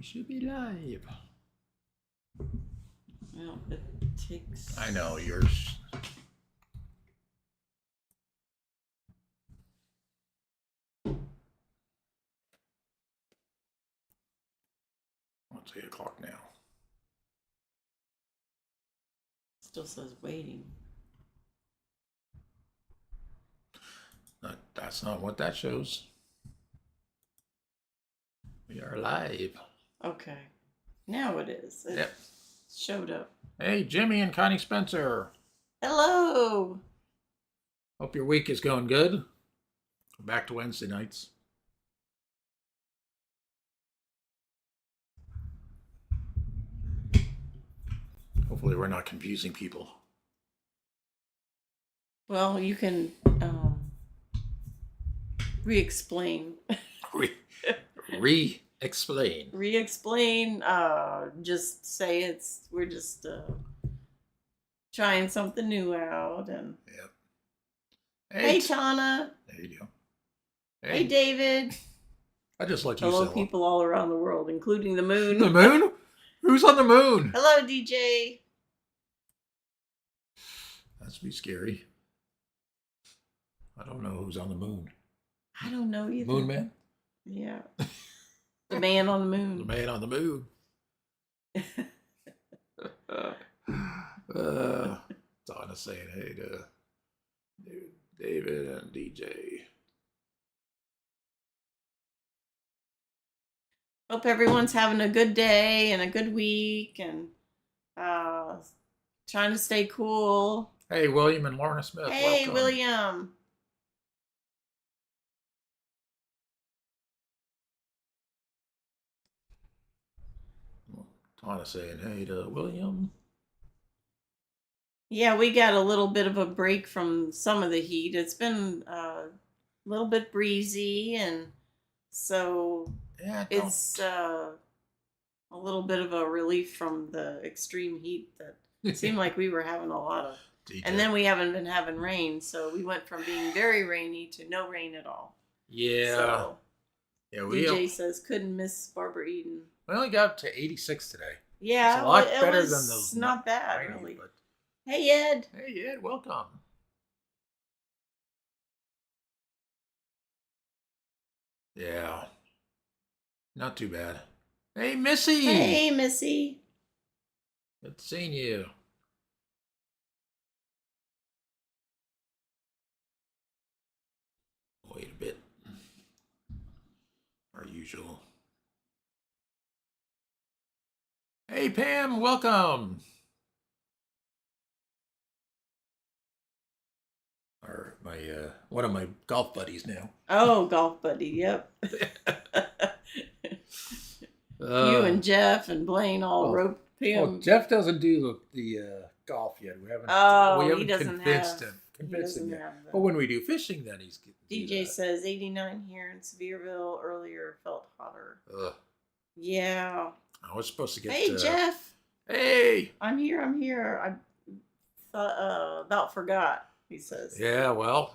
should be live. Well, it takes... I know, yours. It's 8 o'clock now. Still says waiting. That's not what that shows. We are live. Okay. Now it is. It showed up. Hey, Jimmy and Connie Spencer. Hello. Hope your week is going good. Back to Wednesday nights. Hopefully we're not confusing people. Well, you can re-explain. Re-explain. Re-explain. Just say we're just trying something new out. And Yep. Hey, Tana. There you go. Hey, David. I just let you Hello, people all around the world, including the moon. The moon? Who's on the moon? Hello, DJ. That's be scary. I don't know who's on the moon. I don't know either. Moon man? Yeah. The man on the moon. The man on the moon. Donna saying hey to David and DJ. Hope everyone's having a good day and a good week and trying to stay cool. Hey, William and Lorna Smith. Hey, welcome. William. Donna saying hey to William. Yeah, we got a little bit of a break from some of the heat. It's been a little bit breezy, and so it's a little bit of a relief from the extreme heat that it seemed like we were having a lot of. DJ. And then we haven't been having rain, so we went from being very rainy to no rain at all. Yeah. So, DJ says couldn't miss Barbara Eden. We only got up to 86 today. Yeah, it's a lot better than those. Not bad, rainy, really. But... Hey, Ed. Hey, Ed. Welcome. Yeah. Not too bad. Hey, Missy. Hey, Missy. Good seeing you. Wait a bit. Our usual. Hey, Pam. Welcome. One of my golf buddies now. Oh, golf buddy. Yep. You and Jeff and Blaine all roped him. Well, Jeff doesn't do the golf yet. We haven't. He doesn't convinced him yet. But when we do fishing, then he's. DJ says 89 here in Sevierville. Earlier felt hotter. Yeah. I was supposed to get. Hey, Jeff. Hey. I'm here. I thought about forgot. He says. Yeah, well,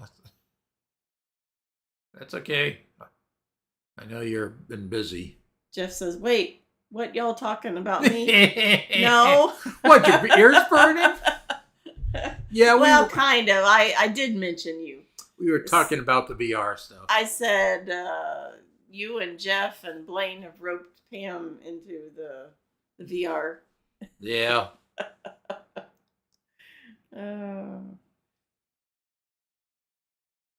that's okay. I know you've been busy. Jeff says, wait, what y'all talking about me? No. What, your ears burning? Yeah, well, kind of. I did mention you. We were talking about the VR stuff. I said, you and Jeff and Blaine have roped Pam into the VR. Yeah.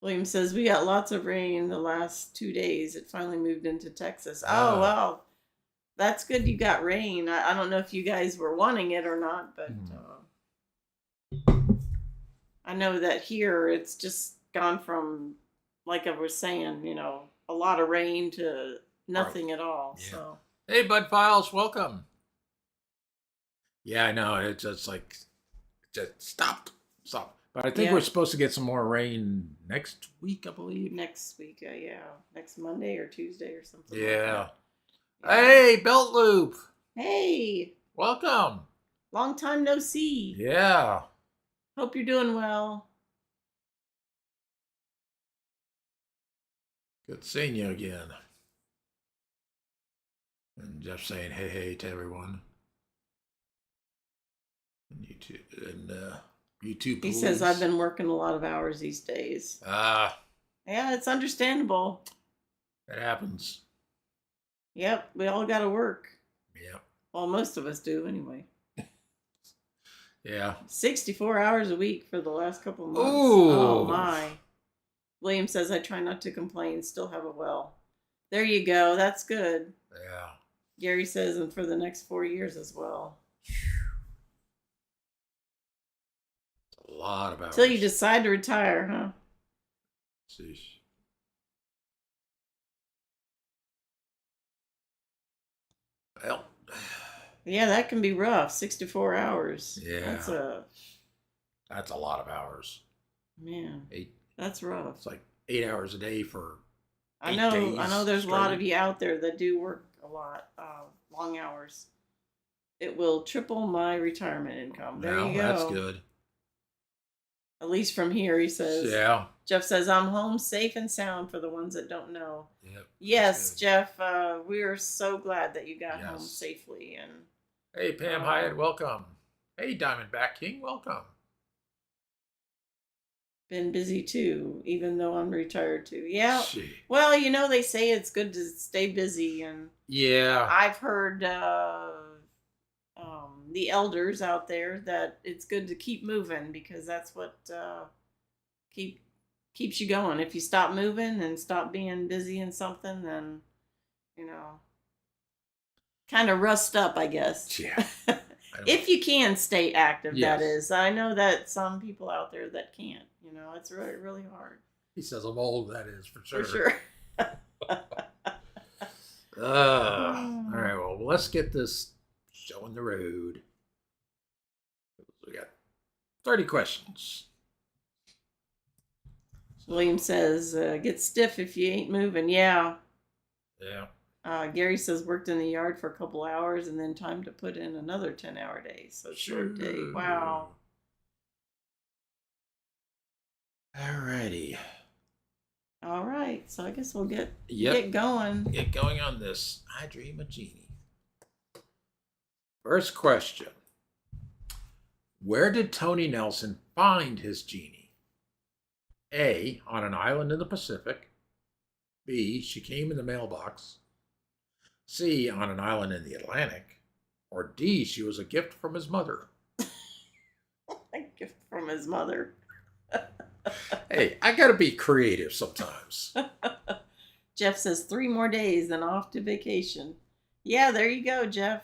William says, we got lots of rain the last 2 days. It finally moved into Texas. Oh, wow. That's good you got rain. I don't know if you guys were wanting it or not, but I know that here it's just gone from, like I was saying, a lot of rain to nothing at all. Yeah. So. Hey, Bud Files, welcome. Yeah, I know. It's just like, just stop. But I think we're supposed to get some more rain next week, I believe. Next week, yeah. Next Monday or Tuesday or something. Yeah. Like hey, Belt Loop. Hey. Welcome. Long time no see. Yeah. Hope you're doing well. Good seeing you again. And Jeff saying hey hey to everyone. And YouTube. He says I've been working a lot of hours these days. Ah. Yeah, it's understandable. It happens. Yep, we all got to work. Yep. Well, most of us do anyway. Yeah. 64 hours a week for the last couple of months. Ooh. Oh, my. William says, I try not to complain, still have a well. There you go. That's good. Yeah. Gary says, and for the next 4 years as well. It's a lot of hours. Till you decide to retire, huh? Sheesh. Well. Yeah, that can be rough. 64 hours. Yeah. That's a lot of hours. Man. That's rough. It's like 8 hours a day for I know there's a lot of you out there that do work a lot, long hours. It will triple my retirement income. There you go. That's good. At least from here, he says. Yeah. Jeff says, I'm home safe and sound for the ones that don't know. Yep. Yes, Jeff, we are so glad that you got home safely. And hey, Pam Hyatt, welcome. Hey, Diamondback King, welcome. Been busy too, even though I'm retired too. Yeah. Well, they say it's good to stay busy, and yeah, I've heard the elders out there that it's good to keep moving because that's what keeps you going. If you stop moving and stop being busy in something, then kind of rust up, I guess. Yeah. If you can stay active, that is. I know that some people out there that can't. It's really, really hard. He says I'm old, that is, for sure. For sure. All right, well, let's get this show on the road. We got 30 questions. William says, get stiff if you ain't moving. Yeah. Yeah. Gary says worked in the yard for a couple hours and then time to put in another 10-hour day. So short day. Wow. Alrighty. All right. So I guess we'll get going. Get going on this. I Dream of Jeannie. First question. Where did Tony Nelson find his Jeannie? A, on an island in the Pacific. B, she came in the mailbox. C, on an island in the Atlantic. Or D, she was a gift from his mother. A gift from his mother. Hey, I gotta be creative sometimes. Jeff says 3 more days, then off to vacation. Yeah, there you go, Jeff.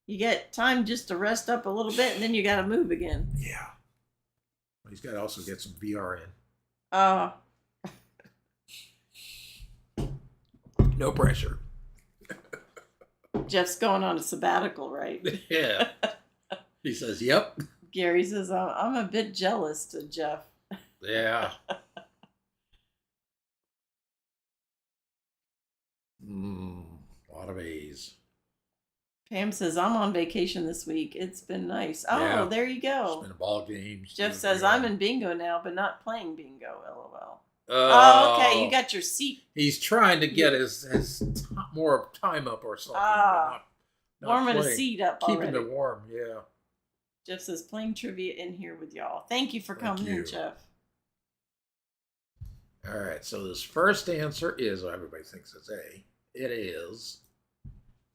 You get time just to rest up a little bit, and then you got to move again. Yeah. Well, he's got to also get some VR in. No pressure. Jeff's going on a sabbatical, right? Yeah. He says, yep. Gary says, I'm a bit jealous to Jeff. Yeah. A lot of A's. Pam says, I'm on vacation this week. It's been nice. Oh, yeah. There you go. It's been a ball game. Jeff says, I'm in bingo now, but not playing bingo, LOL. Oh, okay. You got your seat. He's trying to get his more time up or something. Not warming a seat up Keeping it warm, yeah. Jeff says, playing trivia in here with y'all. Thank you for coming in, Jeff. All right. So this first answer is, everybody thinks it's A. It is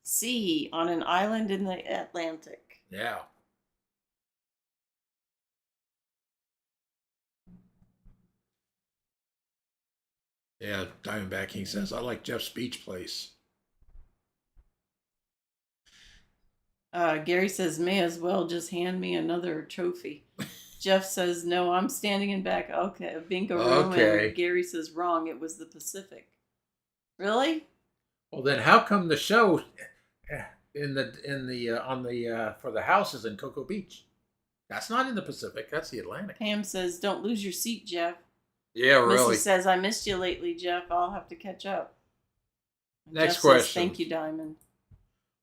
C, on an island in the Atlantic. Yeah. Yeah, Diamondback King says, I like Jeff's beach place. Gary says, may as well just hand me another trophy. Jeff says, no, I'm standing in back. Okay, bingo room. Okay. And Gary says, wrong. It was the Pacific. Really? Well, then how come the show for the houses in Cocoa Beach? That's not in the Pacific. That's the Atlantic. Pam says, don't lose your seat, Jeff. Yeah, really. Mrs. says, I missed you lately, Jeff. I'll have to catch up. Next Jeff question. Says, thank you, Diamond.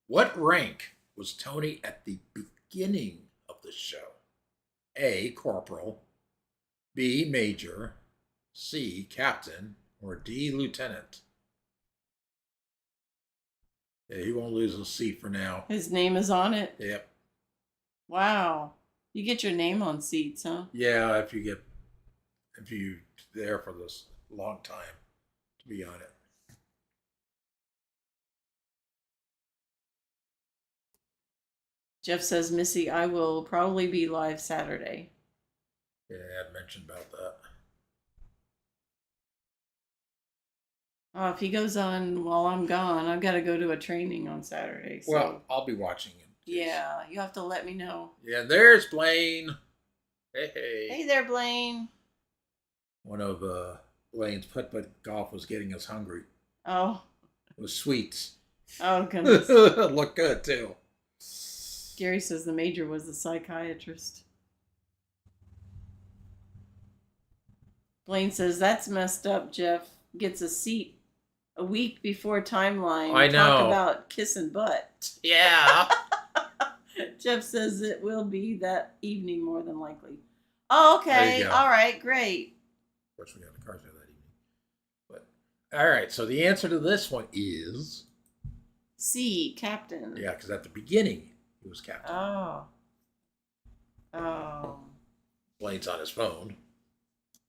What rank was Tony at the beginning of the show? A, corporal. B, major. C, captain. Or D, lieutenant. Yeah, he won't lose his seat for now. His name is on it? Yep. Wow. You get your name on seats, huh? Yeah, if you're there for this long time to be on it. Jeff says, Missy, I will probably be live Saturday. Yeah, I had mentioned about that. Oh, if he goes on while I'm gone, I've got to go to a training on Saturday. So. Well, I'll be watching him. Yeah, you have to let me know. Yeah, there's Blaine. Hey. Hey there, Blaine. One of Blaine's putt-putt golf was getting us hungry. Oh. It was sweets. Oh, goodness. Looked good, too. Gary says the major was the psychiatrist. Blaine says, that's messed up, Jeff. Gets a seat a week before timeline. I know. Talk about kissing butt. Yeah. Jeff says it will be that evening more than likely. Oh, okay. All right, great. Of course, we got the car show that evening. But all right, so the answer to this one is C, captain. Yeah, because at the beginning he was captain. Oh. Oh. Blaine's on his phone.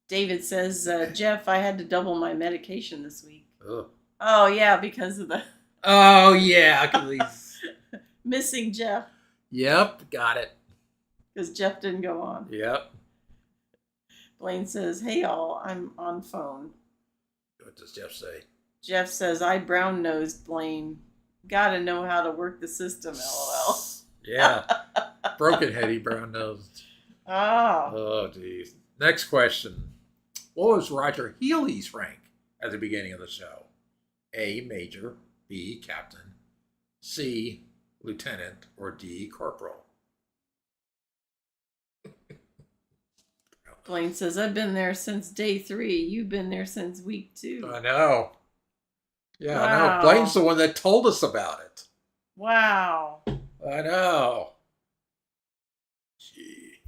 David says, Jeff, I had to double my medication this week. Ugh. Oh, yeah, because of the... Oh, yeah, because he's... Missing Jeff. Yep, got it. Because Jeff didn't go on. Yep. Blaine says, hey, y'all, I'm on phone. What does Jeff say? Jeff says, I brown-nosed Blaine. Gotta know how to work the system, LOL. Yeah. Broken-heady, brown-nosed. Oh. Oh, geez. Next question. What was Roger Healy's rank at the beginning of the show? A, major, B, captain, C, lieutenant, or D, corporal? Blaine says, I've been there since day 3. You've been there since week 2. I know. Yeah, wow. I know. Blaine's the one that told us about it. Wow. I know. Gee.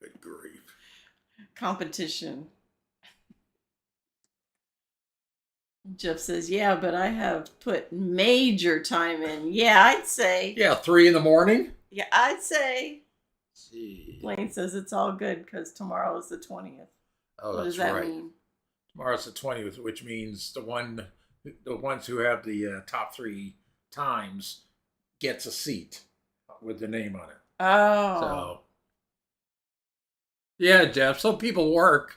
Good grief. Competition. Jeff says, yeah, but I have put major time in. Yeah, I'd say. Yeah, 3 a.m. Yeah, I'd say. Gee. Blaine says it's all good because tomorrow is the 20th. Oh, what that's does that right. mean? Tomorrow's the 20th, which means the ones who have the top 3 times gets a seat with the name on it. Oh. So, yeah, Jeff. Some people work.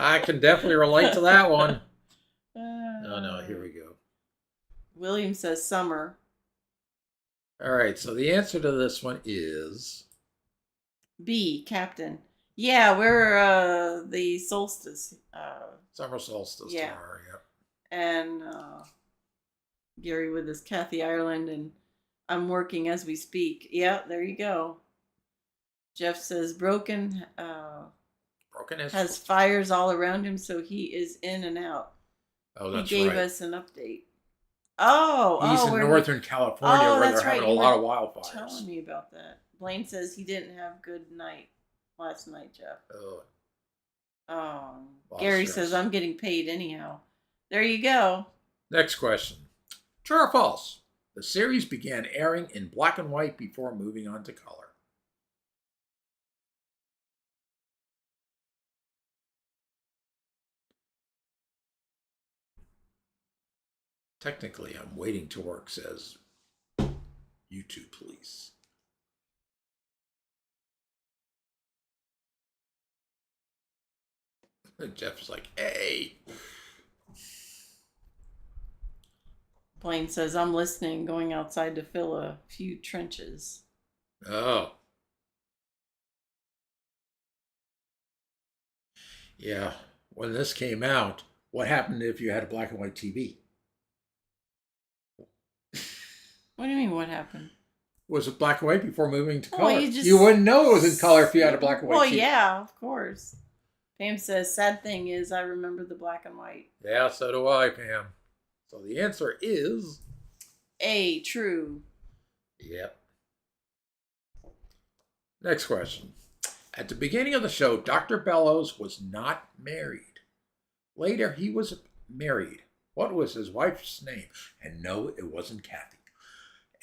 I can definitely relate to that one. Oh no, here we go. William says summer. All right, so the answer to this one is B, captain. Yeah, we're the solstice. summer solstice tomorrow. Yep. And Gary with his Kathy Ireland, and I'm working as we speak. Yeah, there you go. Jeff says Broken has fires all around him, so he is in and out. Oh, that's right. He gave us an update. He's in Northern California where they're having a lot of wildfires. Telling me about that. Blaine says he didn't have good night last night, Jeff. Gary says I'm getting paid anyhow. There you go. Next question. True or false? The series began airing in black and white before moving on to color. Technically, I'm waiting to work, says YouTube police. And Jeff's like, hey. Blaine says, I'm listening, going outside to fill a few trenches. Oh. Yeah. When this came out, what happened if you had a black and white TV? What do you mean, what happened? Was it black and white before moving to color? Well, you wouldn't know it was in color if you had a black and white TV. Well, yeah, of course. Pam says, sad thing is I remember the black and white. Yeah, so do I, Pam. So the answer is... A, true. Yep. Next question. At the beginning of the show, Dr. Bellows was not married. Later, he was married. What was his wife's name? And no, it wasn't Kathy.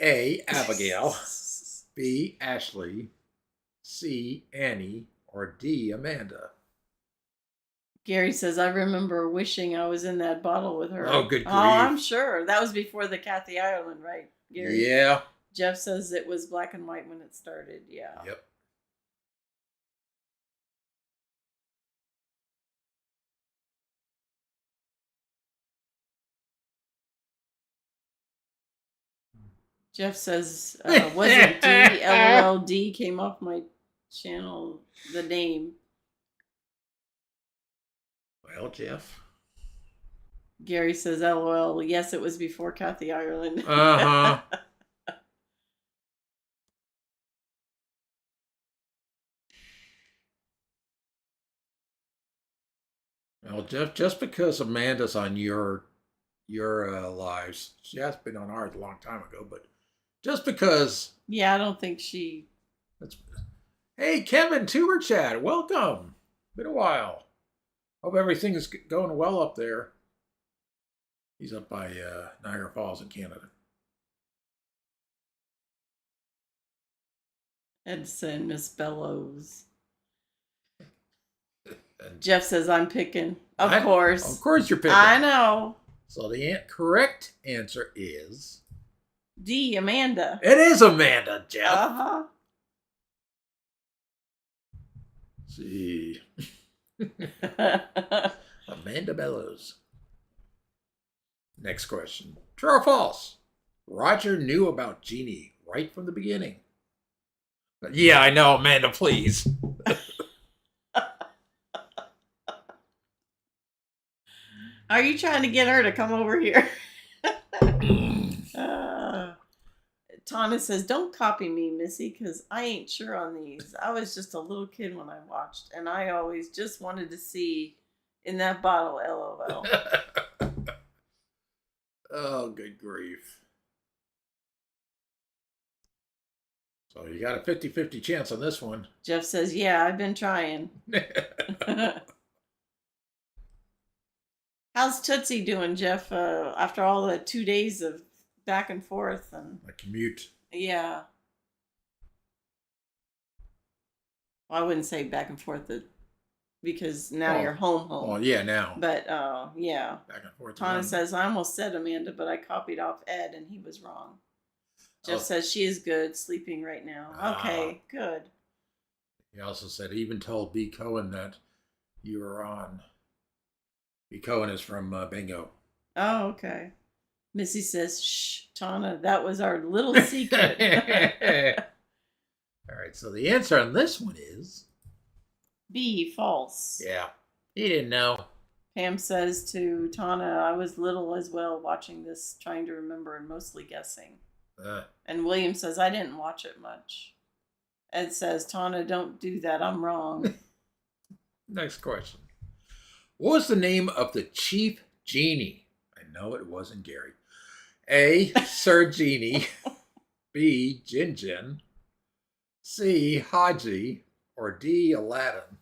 A, Abigail. B, Ashley. C, Annie. Or D, Amanda. Gary says, I remember wishing I was in that bottle with her. Oh, good grief. Oh, I'm sure. That was before the Kathy Ireland, right, Gary? Yeah. Jeff says it was black and white when it started. Yeah. Yep. Jeff says, wasn't D, LOLD came off my channel, the name. Well, Jeff. Gary says, LOL, yes, it was before Kathy Ireland. Uh-huh. Well, Jeff, just because Amanda's on your lives, she has been on ours a long time ago, but just because. Yeah, I don't think she. Hey, Kevin, Tuber Chat, welcome. Been a while. Hope everything is going well up there. He's up by Niagara Falls in Canada. Edson, Miss Bellows. And Jeff says, I'm picking. Of course. Of course you're picking. I know. So the correct answer is... D, Amanda. It is Amanda, Jeff. Uh-huh. Let's see. Amanda Bellows. Next question. True or false? Roger knew about Jeannie right from the beginning. Yeah, I know, Amanda, please. Are you trying to get her to come over here? Tana says, don't copy me, Missy, because I ain't sure on these. I was just a little kid when I watched, and I always just wanted to see in that bottle, LOL. Oh, good grief. So you got a 50-50 chance on this one. Jeff says, yeah, I've been trying. How's Tootsie doing, Jeff, after all the 2 days of back and forth? And a commute. Yeah. Well, I wouldn't say back and forth because now you're home. Oh, yeah, now. But, yeah. Back and forth. Tana says, I almost said Amanda, but I copied off Ed, and he was wrong. Jeff says she is good, sleeping right now. Okay, good. He also said he even told B. Cohen that you were on. B. Cohen is from Bingo. Oh, okay. Missy says, shh, Tana, that was our little secret. All right, so the answer on this one is... B, false. Yeah, he didn't know. Pam says to Tana, I was little as well watching this, trying to remember and mostly guessing. And William says, I didn't watch it much. Ed says, Tana, don't do that. I'm wrong. Next question. What was the name of the chief genie? I know it wasn't Gary. A, Sir Genie. B, Jin Jin. C, Haji. Or D, Aladdin.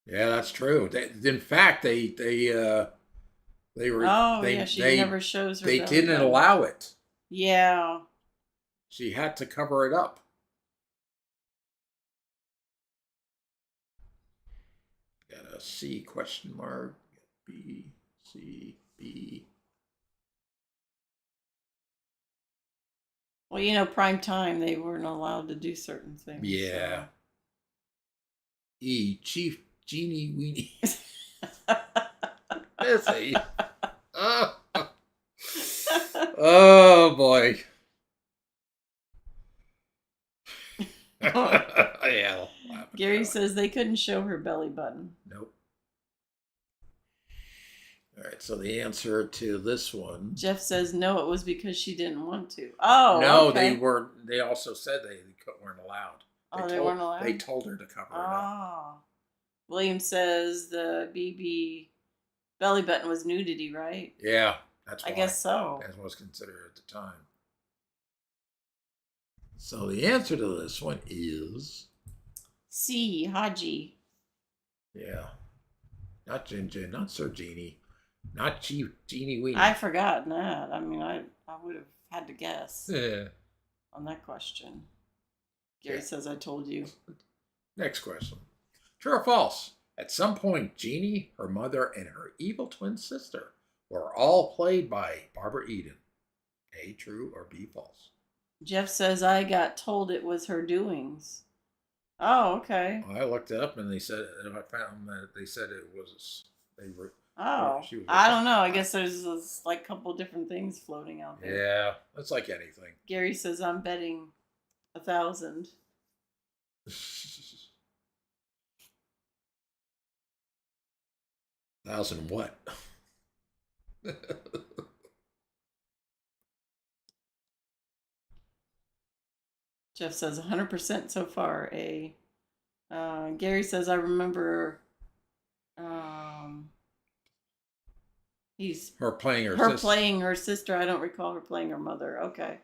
Yeah, that's true. In fact, they were. Oh, yeah, she never shows her. They didn't allow it. Yeah. She had to cover it up. Got a C question mark. B, C, B. Well, prime time, they weren't allowed to do certain things. Yeah. So. E, Chief Genie Weenie. Missy. Oh boy. Yeah. Gary says they couldn't show her belly button. Nope. All right, so the answer to this one. Jeff says no, it was because she didn't want to. Oh, no, okay. They weren't. They also said they weren't allowed. They weren't allowed. They told her to cover it up. William says the BB belly button was nudity, right? Yeah, that's why. I guess so. As was considered at the time. So the answer to this one is C. Haji. yeah, not Jin, not Sir Jeannie, not Jeannie Weenie. I've forgotten that. I mean, I would have had to guess Yeah. on that question. Gary says I told you. Next question. True or false? At some point, Jeannie, her mother, and her evil twin sister were all played by Barbara Eden. A, true, or B, false? Jeff says I got told it was her doings. Oh, okay. I looked it up and they said, and I found that they said it was, they were. Oh, She was I don't know. I guess there's like a couple different things floating out there. Yeah, that's like anything. Gary says I'm betting 1,000. 1,000 what? Jeff says 100% so far. A. Gary says I remember. He's her playing her her sister. playing her sister. I don't recall her playing her mother. Okay.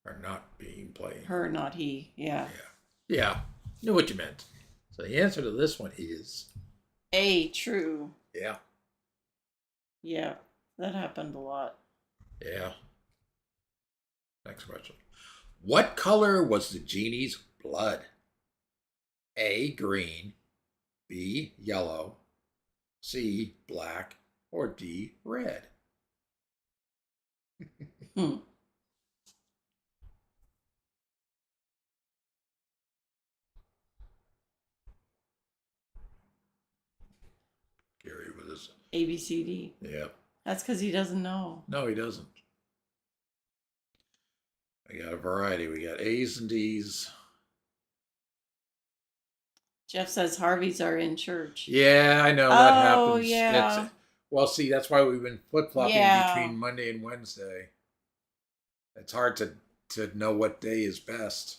Or not being played. Her, not he. Yeah. Yeah. Knew what you meant. So the answer to this one is A. True. yeah. Yeah, that happened a lot. Yeah. Next question. What color was the genie's blood? A, green, B, yellow, C, black, or D, red? Gary with his A, B, C, D. yeah. That's because he doesn't know. No, he doesn't. We got a variety. We got A's and D's. Jeff says Harveys are in church. Yeah, I know that happens. Oh, yeah. Well, see, that's why we've been flip-flopping between Monday and Wednesday. It's hard to know what day is best.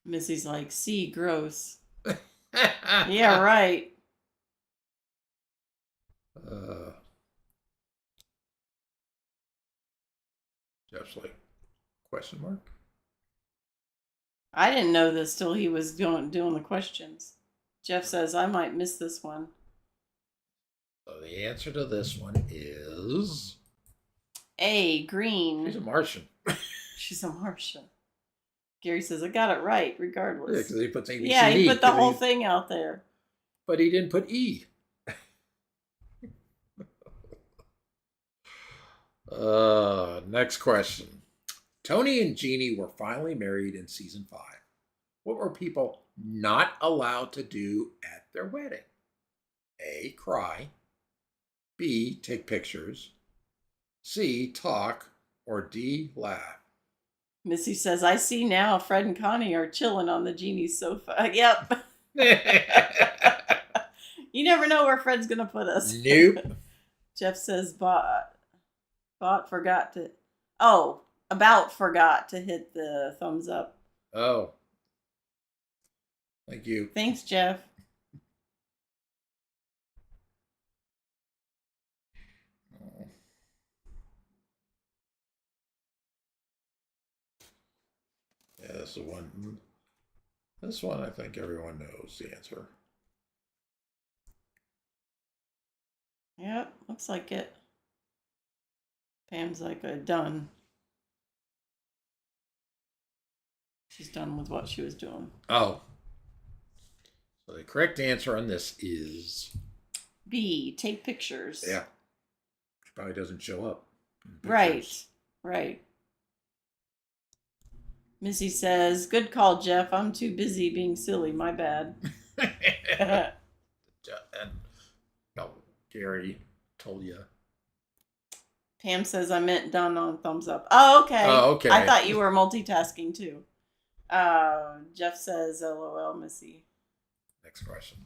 Missy's like, C, gross. Yeah, right. Jeff's like, question mark? I didn't know this till he was doing the questions. Jeff says I might miss this one. So the answer to this one is A, green. she's a Martian. She's a Martian. Gary says I got it right, regardless. Yeah, because he puts ABCD. Yeah, he put the whole thing out there. But he didn't put E. Next question. Tony and Jeannie were finally married in season 5. What were people not allowed to do at their wedding? A, cry. B, take pictures. C, talk. Or D, laugh. Missy says, I see now Fred and Connie are chilling on the Jeannie's sofa. Yep. You never know where Fred's going to put us. Nope. Jeff says, About forgot to hit the thumbs up. Oh. Thank you. Thanks, Jeff. Yeah, this is one. This one, I think everyone knows the answer. Yep, looks like it. Pam's like, done. She's done with what she was doing. Oh. So the correct answer on this is B, take pictures. yeah. She probably doesn't show up. Right. Missy says, good call, Jeff. I'm too busy being silly. My bad. And no, Gary told you. Pam says I meant done on thumbs up. Oh, okay. Okay. I thought you were multitasking too. Jeff says, LOL, Missy. Next question.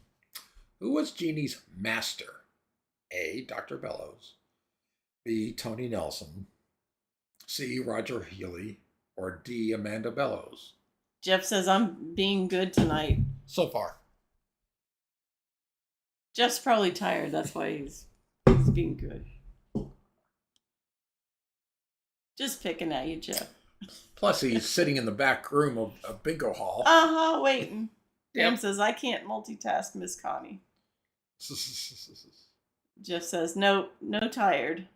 Who was Jeannie's master? A, Dr. Bellows. B, Tony Nelson. C, Roger Healy. Or D, Amanda Bellows. Jeff says I'm being good tonight. So far. Jeff's probably tired. That's why he's being good. Just picking at you, Jeff. Plus, he's sitting in the back room of a bingo hall. Waiting. Pam says, I can't multitask, Miss Connie. Jeff says, no tired.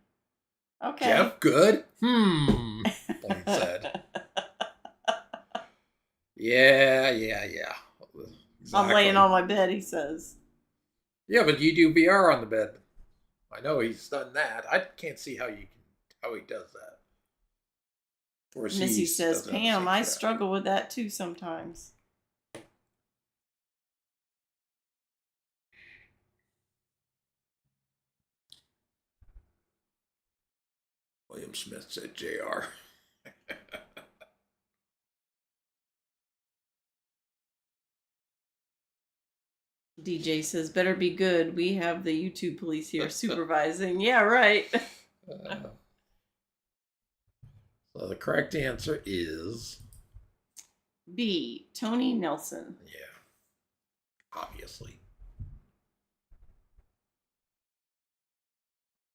Okay. Jeff, good? Blaine said. Yeah. Exactly. I'm laying on my bed, he says. Yeah, but you do VR on the bed. I know he's done that. I can't see how he does that. Missy says, Pam, I struggle with that too sometimes. William Smith said JR. DJ says, better be good. We have the YouTube police here supervising. Yeah, right. So the correct answer is B, Tony Nelson. Yeah, obviously.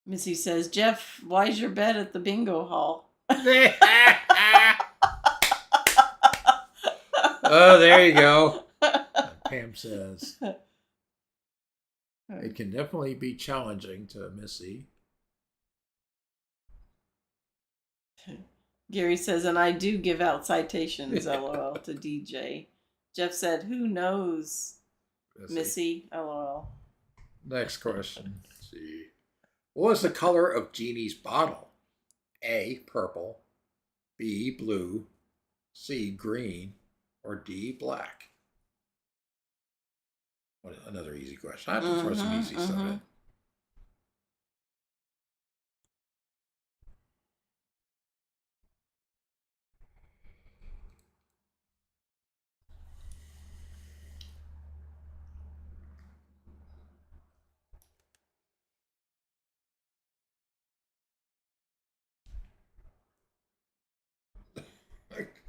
Missy says, Jeff, why's your bed at the bingo hall? Oh, there you go. And Pam says, it can definitely be challenging to Missy. Gary says, and I do give out citations, LOL, to DJ. Jeff said, who knows? Missy, LOL. Next question. Let's see. What was the color of Jeannie's bottle? A, purple. B, blue. C, green. Or D, black? Another easy question. I have to throw some easy stuff in.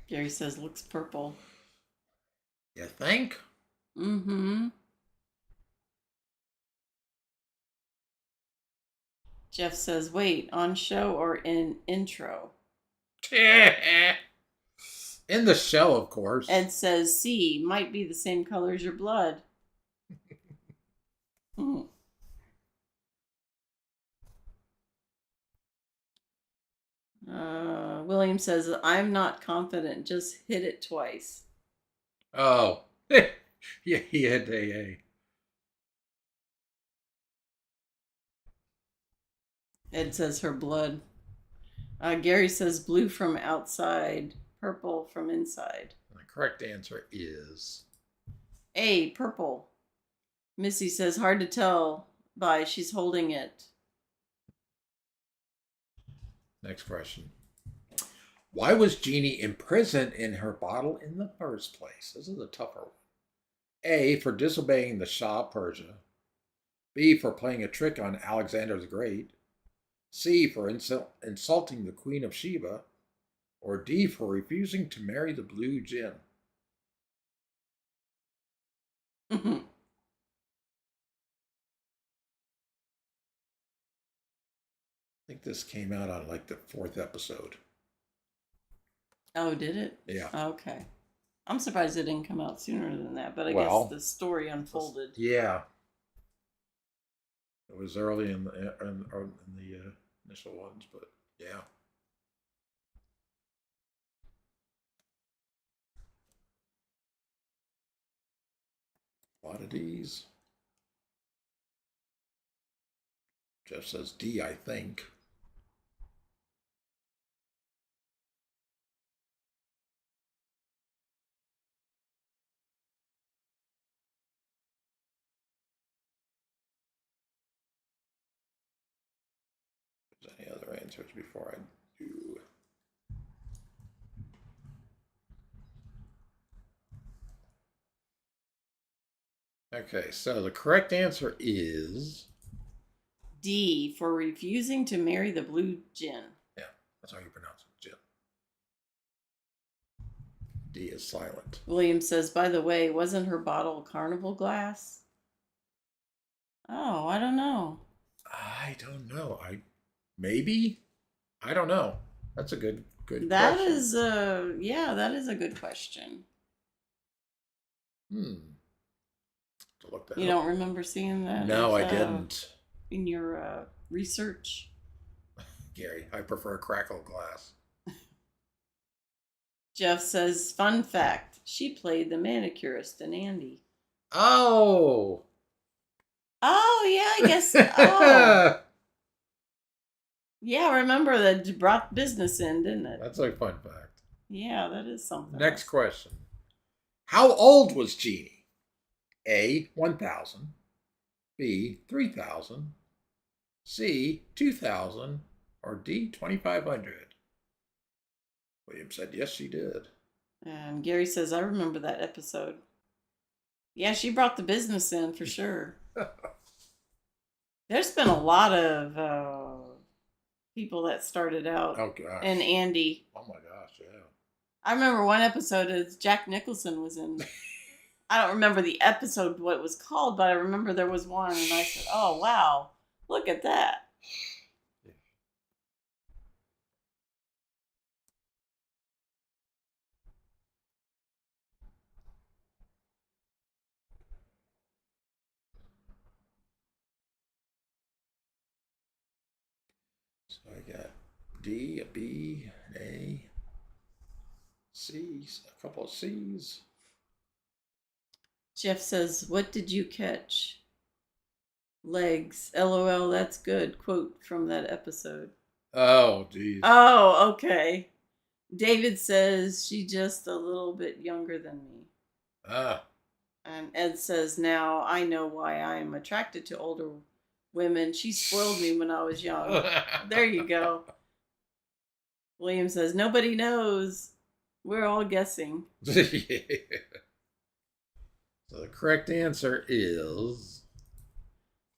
Gary says, looks purple. You think? Jeff says, wait, on show or in intro? In the show, of course. Ed says, C, might be the same color as your blood. William says, I'm not confident. Just hit it twice. Oh. Yeah, he had AA. Ed says her blood. Gary says blue from outside, purple from inside. The correct answer is A, purple. Missy says hard to tell by she's holding it. Next question. Why was Jeannie imprisoned in her bottle in the first place? This is a tougher one. A, for disobeying the Shah of Persia. B, for playing a trick on Alexander the Great. C, for insulting the Queen of Sheba. Or D, for refusing to marry the blue djinn. I think this came out on like the 4th episode. Oh, did it? Yeah. Okay. I'm surprised it didn't come out sooner than that, but I guess the story unfolded. Yeah. It was early in the initial ones, but yeah. A lot of D's. Jeff says D, I think. Any other answers before I do? Okay, so the correct answer is D, for refusing to marry the blue djinn. Yeah, that's how you pronounce it, djinn. D is silent. William says, by the way, wasn't her bottle carnival glass? Oh, I don't know. I don't know. Maybe. I don't know. That's a good That question. is that is a good question. To look that You up. don't remember seeing that? No, I didn't. In your research? Gary, I prefer crackle glass. Jeff says, fun fact, she played the manicurist in Andy. Oh! Oh, yeah, I guess. Oh. Yeah, remember that brought business in, didn't it? That's a fun fact. Yeah, that is something. Next question. How old was Jeannie? A, 1,000. B, 3,000. C, 2,000. Or D, 2,500. William said yes, she did. And Gary says, I remember that episode. Yeah, she brought the business in for sure. There's been a lot of people that started out. Oh, gosh. And Andy. Oh, my gosh, yeah. I remember one episode is Jack Nicholson was in. I don't remember the episode, what it was called, but I remember there was one, and I said, oh, wow, look at that. So I got D, a B, an A, C's, a couple of C's. Jeff says, what did you catch? Legs. LOL, that's good. Quote from that episode. Oh, geez. Oh, okay. David says, she's just a little bit younger than me. And Ed says, now I know why I am attracted to older women. She spoiled me when I was young. There you go. William says, nobody knows. We're all guessing. Yeah. So the correct answer is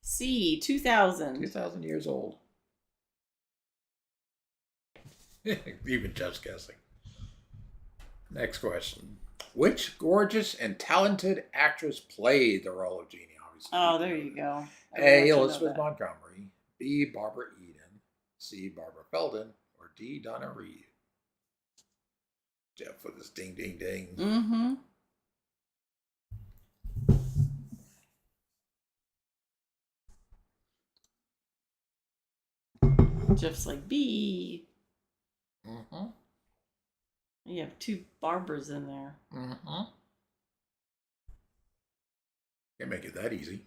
C, 2000. 2,000 years old. Even just guessing. Next question. Which gorgeous and talented actress played the role of Jeannie? Obviously. Oh, there you go. A, Elizabeth Montgomery. B, Barbara Eden. C, Barbara Feldon. Or D, Donna Reed. Jeff with his ding, ding, ding. Mm-hmm. Jeff's like, B. Mm-hmm. You have two Barbaras in there. Mm-hmm. Can't make it that easy.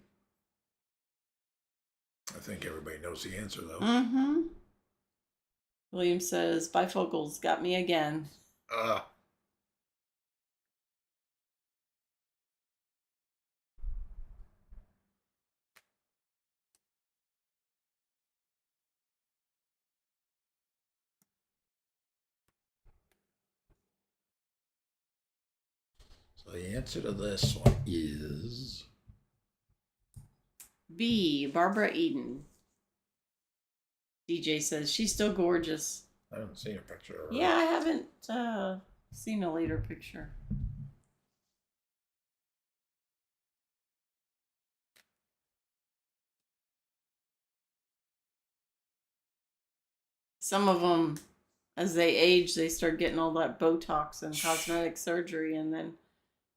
I think everybody knows the answer, though. Mm-hmm. William says, bifocals got me again. So the answer to this one is B, Barbara Eden. DJ says, she's still gorgeous. I haven't seen a picture of her. Yeah, I haven't seen a later picture. Some of them, as they age, they start getting all that Botox and cosmetic surgery, and then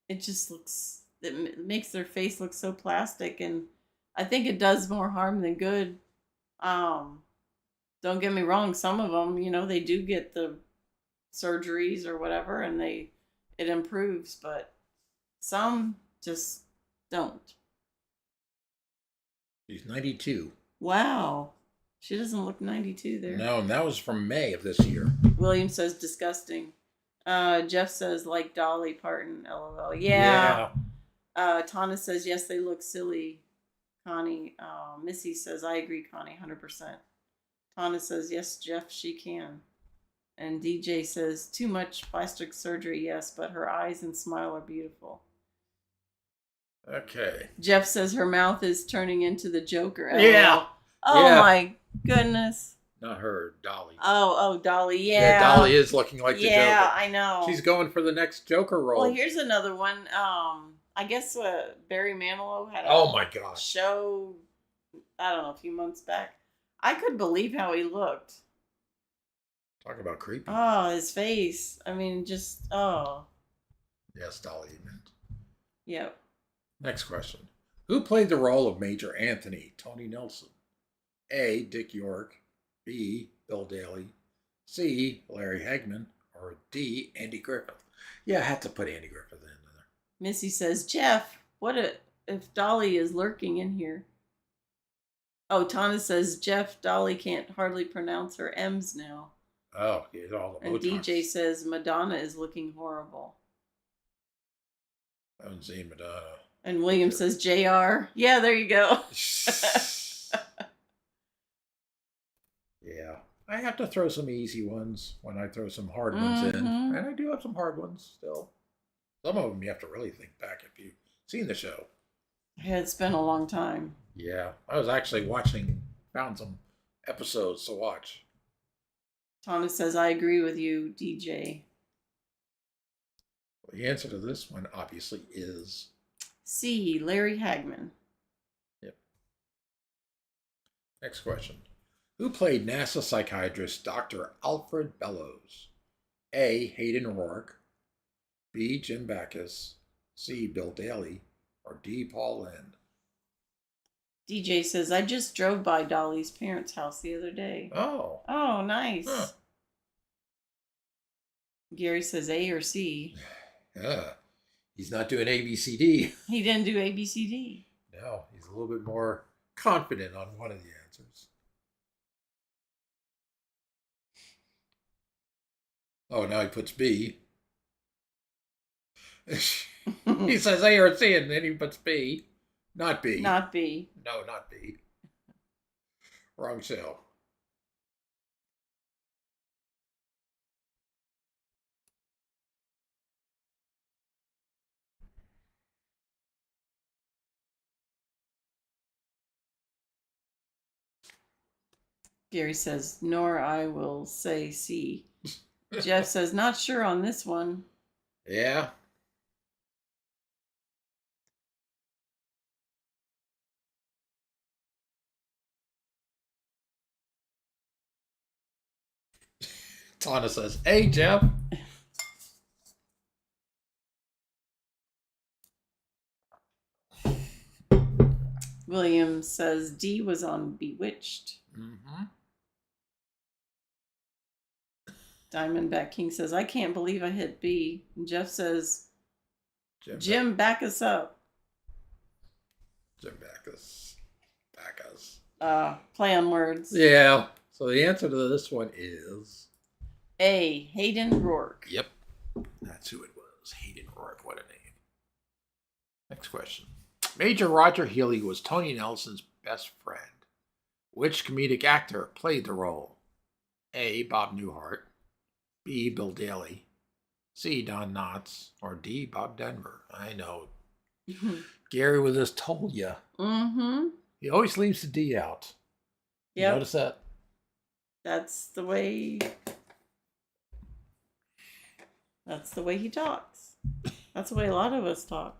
it just looks, it makes their face look so plastic, and I think it does more harm than good. Don't get me wrong, some of them, you know, they do get the surgeries or whatever, and it improves, but some just don't. She's 92. Wow. She doesn't look 92 there. No, and that was from May of this year. William says disgusting. Jeff says like Dolly Parton, LOL. Yeah. Tana says yes, they look silly. Connie, Missy says I agree, Connie, 100%. Tana says yes, Jeff, she can. And DJ says too much plastic surgery, yes, but her eyes and smile are beautiful. Okay. Jeff says her mouth is turning into the Joker. LOL. Yeah. Oh yeah. My goodness. Not her, Dolly. Oh, Dolly, yeah. Yeah, Dolly is looking like the Joker. Yeah, I know. She's going for the next Joker role. Well, here's another one. I guess Barry Manilow had a oh my gosh. show I don't know, a few months back. I couldn't believe how he looked. Talk about creepy. Oh, his face. I mean, just, oh. Yes, Dolly meant. Yep. Next question. Who played the role of Major Anthony, Tony Nelson? A. Dick York. B. Bill Daly. C. Larry Hagman. Or D. Andy Griffith. Yeah, I had to put Andy Griffith in there. Missy says, Jeff, if Dolly is lurking in here? Oh, Tana says, Jeff, Dolly can't hardly pronounce her M's now. Oh, he's all the And Botox. DJ says, Madonna is looking horrible. I haven't seen Madonna. And William says, JR. Yeah, there you go. Yeah. I have to throw some easy ones when I throw some hard ones in. And I do have some hard ones still. Some of them you have to really think back if you've seen the show. Yeah, it's been a long time. Yeah. I was actually found some episodes to watch. Thomas says, I agree with you, DJ. Well, the answer to this one, obviously, is C. Larry Hagman. Yep. Next question. Who played NASA psychiatrist Dr. Alfred Bellows? A. Hayden Rourke. B. Jim Backus. C. Bill Daly. Or D. Paul Lynde. DJ says, I just drove by Dolly's parents' house the other day. Oh. Oh, nice. Huh. Gary says A or C. He's not doing ABCD. He didn't do ABCD. No, he's a little bit more confident on one of the answers. Oh, now he puts B. He says A or C, and then he puts B. Not B. Not B. No, not B. Wrong show. Gary says, nor I will say C. Jeff says, not sure on this one. Yeah. Tana says, hey, Jeff. William says D was on Bewitched. Mm-hmm. Diamondback King says, I can't believe I hit B. And Jeff says, Jim, back us up. Jim Backus. Play on words. Yeah. So the answer to this one is A. Hayden Rourke. Yep. That's who it was. Hayden Rourke. What a name. Next question. Major Roger Healy was Tony Nelson's best friend. Which comedic actor played the role? A. Bob Newhart. B. Bill Daly. C. Don Knotts. Or D. Bob Denver. I know. Gary was just told you. Mm-hmm. He always leaves the D out. Yeah. Notice that? That's the way he talks. That's the way a lot of us talk.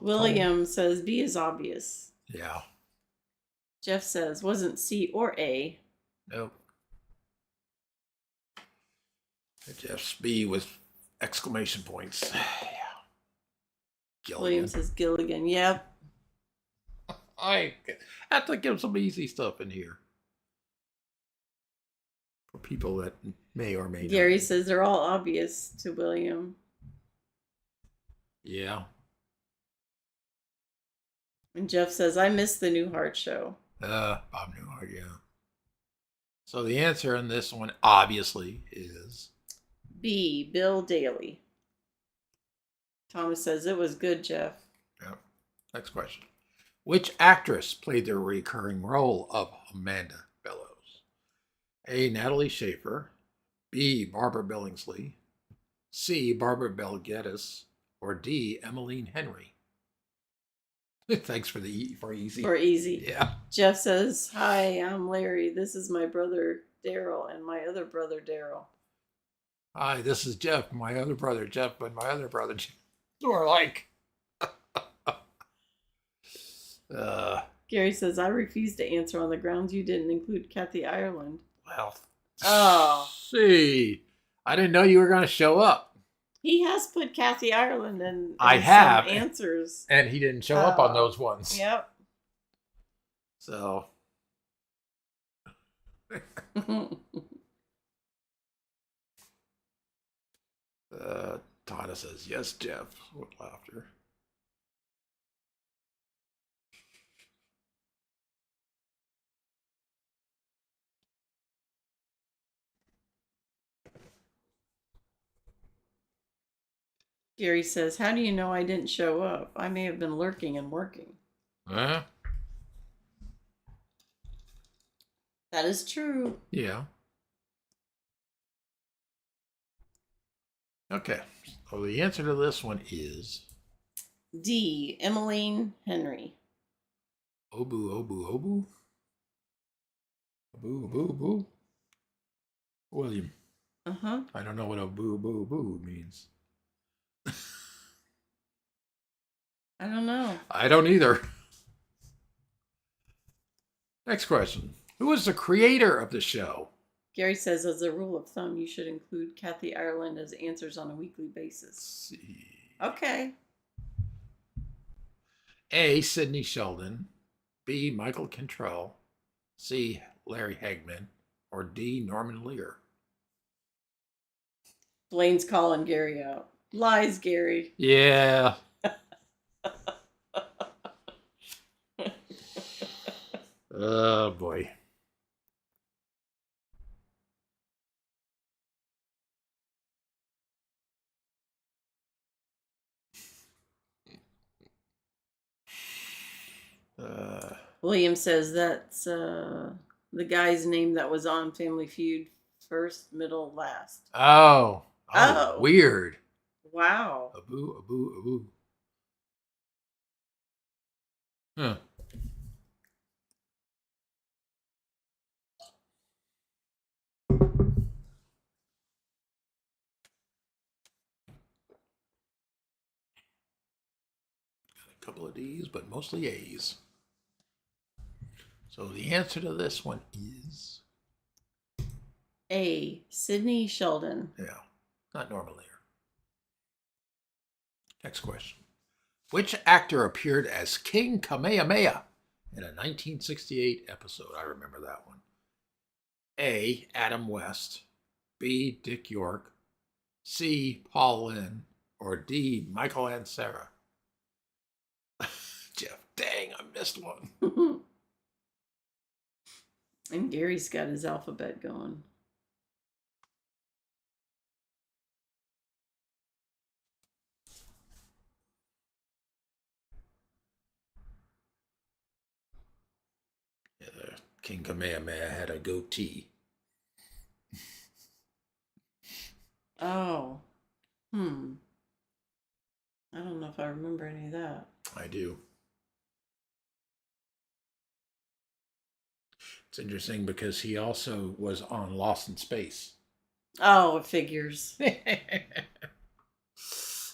William says B is obvious. Yeah. Jeff says wasn't C or A. Nope. Jeff's B with exclamation points. Yeah. Gilligan. William says Gilligan. Yep. I have to give some easy stuff in here for people that may or may not. Gary says they're all obvious to William. Yeah. And Jeff says, I missed the Newhart show. Bob Newhart, yeah. So the answer in this one, obviously, is B. Bill Daly. Thomas says, it was good, Jeff. Yep. Next question. Which actress played the recurring role of Amanda Bellows? A. Natalie Schaefer. B. Barbara Billingsley. C. Barbara Bel Geddes. Or D. Emmeline Henry. Thanks for easy. For easy. Yeah. Jeff says, hi, I'm Larry. This is my brother Daryl and my other brother Daryl. Hi, this is Jeff, my other brother Jeff, and my other brother Jeff. Or like. Gary says, I refuse to answer on the grounds you didn't include Kathy Ireland. Well, Oh. I didn't know you were going to show up. He has put Kathy Ireland in I have some answers. And he didn't show up on those ones. Yep. So. Tana says, yes, Jeff, with laughter. Gary says, how do you know I didn't show up? I may have been lurking and working. That is true. Yeah. Okay. So the answer to this one is D. Emmeline Henry. Obu, Obu, Obu. Obu, Obu, Obu. William. Uh-huh. I don't know what Obu, Obu, Obu means. I don't know. I don't either. Next question. Who is the creator of the show? Gary says, as a rule of thumb, you should include Kathy Ireland as answers on a weekly basis. Let's see. Okay. A. Sidney Sheldon. B. Michael Cantrell. C. Larry Hagman. Or D. Norman Lear. Blaine's calling Gary out. Lies, Gary. Yeah. Oh, boy. William says that's the guy's name that was on Family Feud first, middle, last. Oh. Oh. Weird. Wow. Abu, Abu, Abu. Huh. A couple of D's, but mostly A's. So the answer to this one is A. Sidney Sheldon. Yeah, not Norman Lear. Next question. Which actor appeared as King Kamehameha in a 1968 episode? I remember that one. A. Adam West. B. Dick York. C. Paul Lynde. Or D. Michael Ansara. Jeff, dang, I missed one. And Gary's got his alphabet going. Yeah, King Kamehameha had a goatee. Oh. I don't know if I remember any of that. I do. It's interesting because he also was on Lost in Space. Oh, it figures.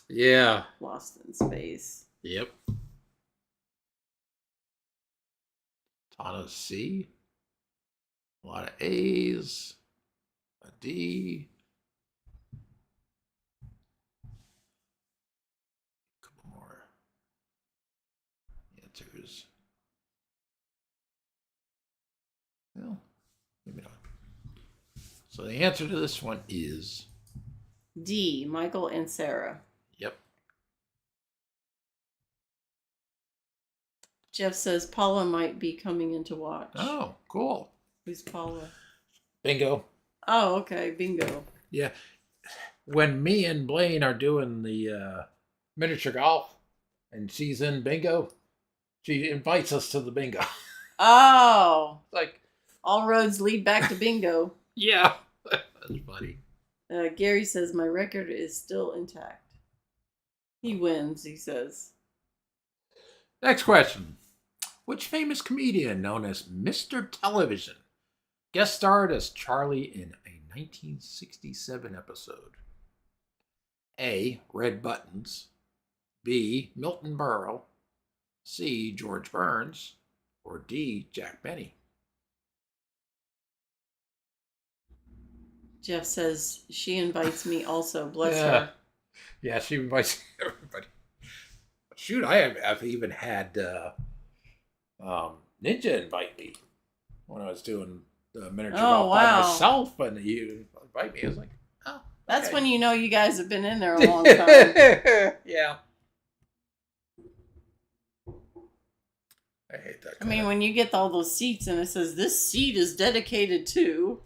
Yeah. Lost in Space. Yep. Tana's C. A lot of A's. A D. A couple more answers. Well, maybe not. So the answer to this one is D. Michael and Sarah. Yep. Jeff says Paula might be coming in to watch. Oh, cool. Who's Paula? Bingo. Oh, okay. Bingo. Yeah. When me and Blaine are doing the miniature golf and she's in bingo, she invites us to the bingo. Oh. Like, all roads lead back to bingo. Yeah. That's funny. Gary says my record is still intact. He wins, he says. Next question. Which famous comedian known as Mr. Television guest starred as Charlie in a 1967 episode? A. Red Buttons. B. Milton Berle. C. George Burns, or D. Jack Benny? Jeff says she invites me also. Bless Yeah. her. Yeah, she invites everybody. Shoot, I've even had Ninja invite me when I was doing the miniature golf by myself, and you invite me. I was like, oh, that's okay. when you know you guys have been in there a long time. Yeah. I hate that. I mean, when you get all those seats and it says this seat is dedicated to,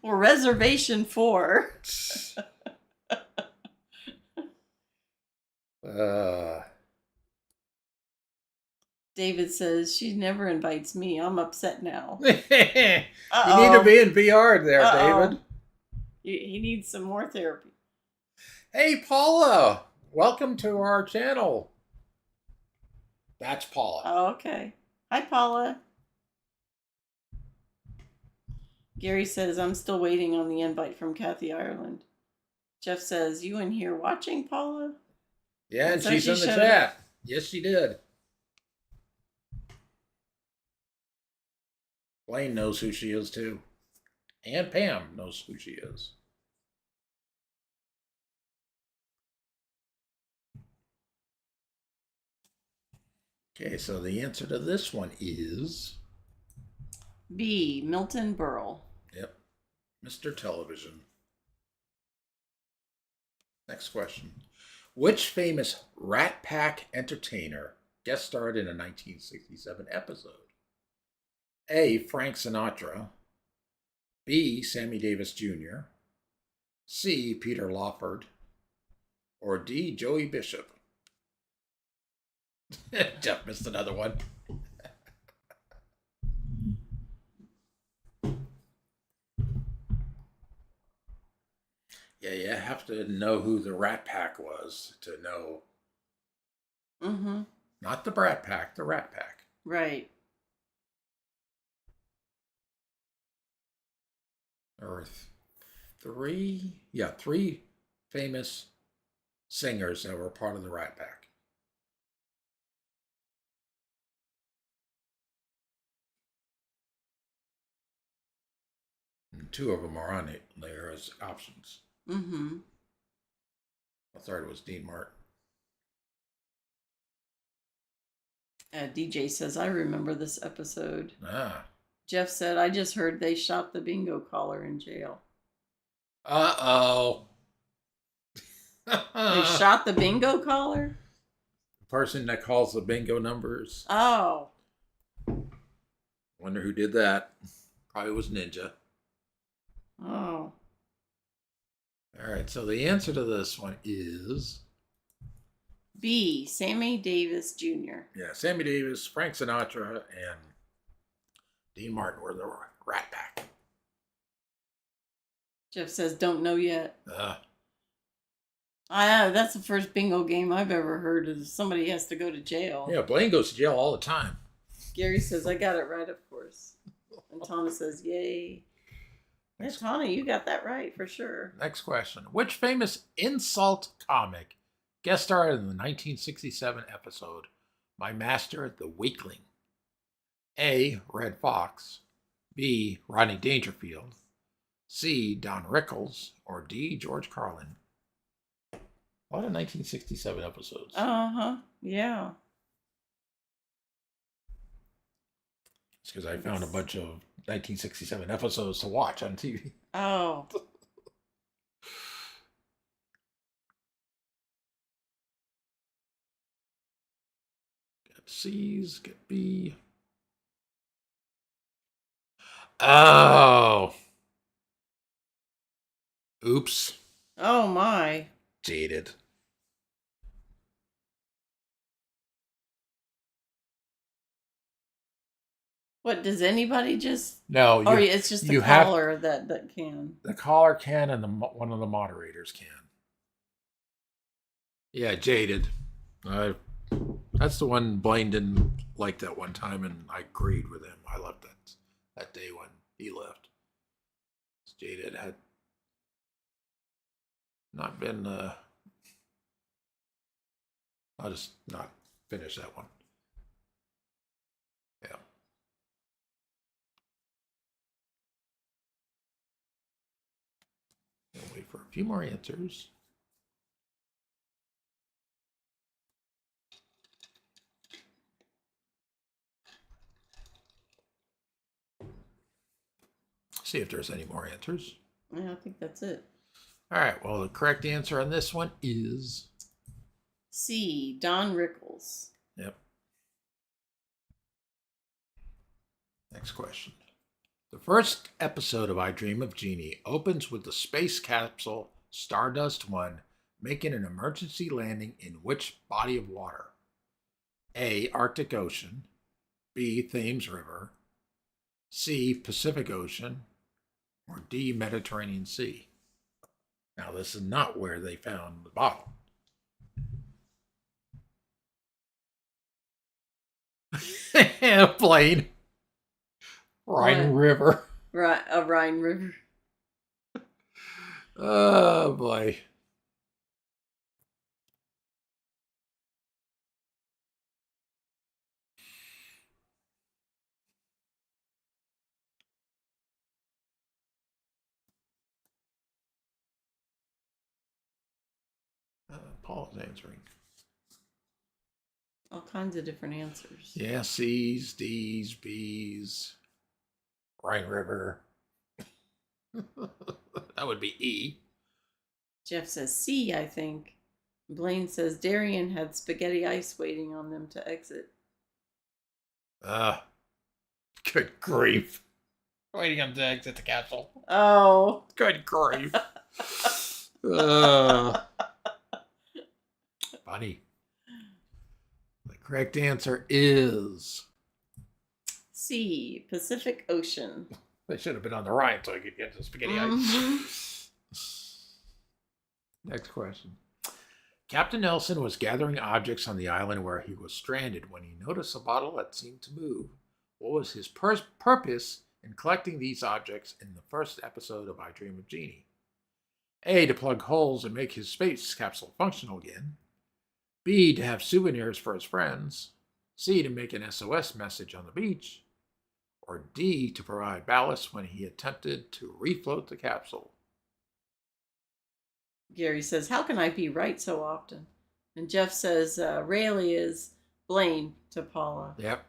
or reservation for. David says she never invites me. I'm upset now. You need to be in VR there, David. He needs some more therapy. Hey, Paula. Welcome to our channel. That's Paula. Oh, okay. Hi, Paula. Gary says, I'm still waiting on the invite from Kathy Ireland. Jeff says, you in here watching, Paula? Yeah, and she's in the chat. Yes, she did. Blaine knows who she is, too. And Pam knows who she is. Okay, so the answer to this one is... B. Milton Berle. Yep. Mr. Television. Next question. Which famous Rat Pack entertainer guest starred in a 1967 episode? A. Frank Sinatra. B. Sammy Davis Jr. C. Peter Lawford. Or D. Joey Bishop. Jeff missed another one. Yeah, you have to know who the Rat Pack was to know. Mm-hmm. Not the Brat Pack, the Rat Pack. Right. Or three famous singers that were part of the Rat Pack. And two of them are on it there as options. Mm-hmm. The third was Dean Martin. DJ says, I remember this episode. Ah. Jeff said, I just heard they shot the bingo caller in jail. Uh-oh. They shot the bingo caller? The person that calls the bingo numbers. Oh. Wonder who did that. Probably was Ninja. Oh. All right, so the answer to this one is... B. Sammy Davis Jr. Yeah, Sammy Davis, Frank Sinatra, and Dean Martin were the Rat Pack. Jeff says, don't know yet. I know, that's the first bingo game I've ever heard of somebody has to go to jail. Yeah, Blaine goes to jail all the time. Gary says, I got it right, of course. And Tana says, yay. Yeah, Tana, you got that right for sure. Next question. Which famous insult comic guest starred in the 1967 episode My Master the Weakling? A. Red Fox. B. Rodney Dangerfield. C. Don Rickles. Or D. George Carlin. A lot of 1967 episodes. Uh-huh. Yeah. It's because I found a bunch of 1967 episodes to watch on TV. Oh. Get C's, get B. Oh. Oops. Oh, my. Jaded. What, does anybody just... No. Oh, it's just the caller that can. The caller can and one of the moderators can. Yeah, Jaded. That's the one Blaine didn't like that one time, and I agreed with him. I left that day when he left. Jaded had not been I'll just not finish that one. Yeah. We'll wait for a few more answers. See if there's any more answers. Yeah, I think that's it. All right. Well, the correct answer on this one is C. Don Rickles. Yep. Next question. The first episode of I Dream of Jeannie opens with the space capsule Stardust 1 making an emergency landing in which body of water? A. Arctic Ocean. B. Thames River. C. Pacific Ocean. Or D. Mediterranean Sea. Now, this is not where they found the bottle. Plane. Rhine River. Right, a Rhine River. Oh, boy. Paul's answering. All kinds of different answers. Yeah, C's, D's, B's. Rhine River. That would be E. Jeff says C, I think. Blaine says Darien had spaghetti ice waiting on them to exit. Good grief. Waiting on them to exit the castle. Oh. Good grief. Funny. The correct answer is C. Pacific Ocean. They should have been on the Rhine so I could get the spaghetti ice. Next question. Captain Nelson was gathering objects on the island where he was stranded when he noticed a bottle that seemed to move. What was his purpose in collecting these objects in the first episode of I Dream of Jeannie? A. To plug holes and make his space capsule functional again. B. To have souvenirs for his friends. C. To make an SOS message on the beach. Or D. To provide ballast when he attempted to refloat the capsule. Gary says, how can I be right so often? And Jeff says, Rayleigh is Blaine to Paula. Yep.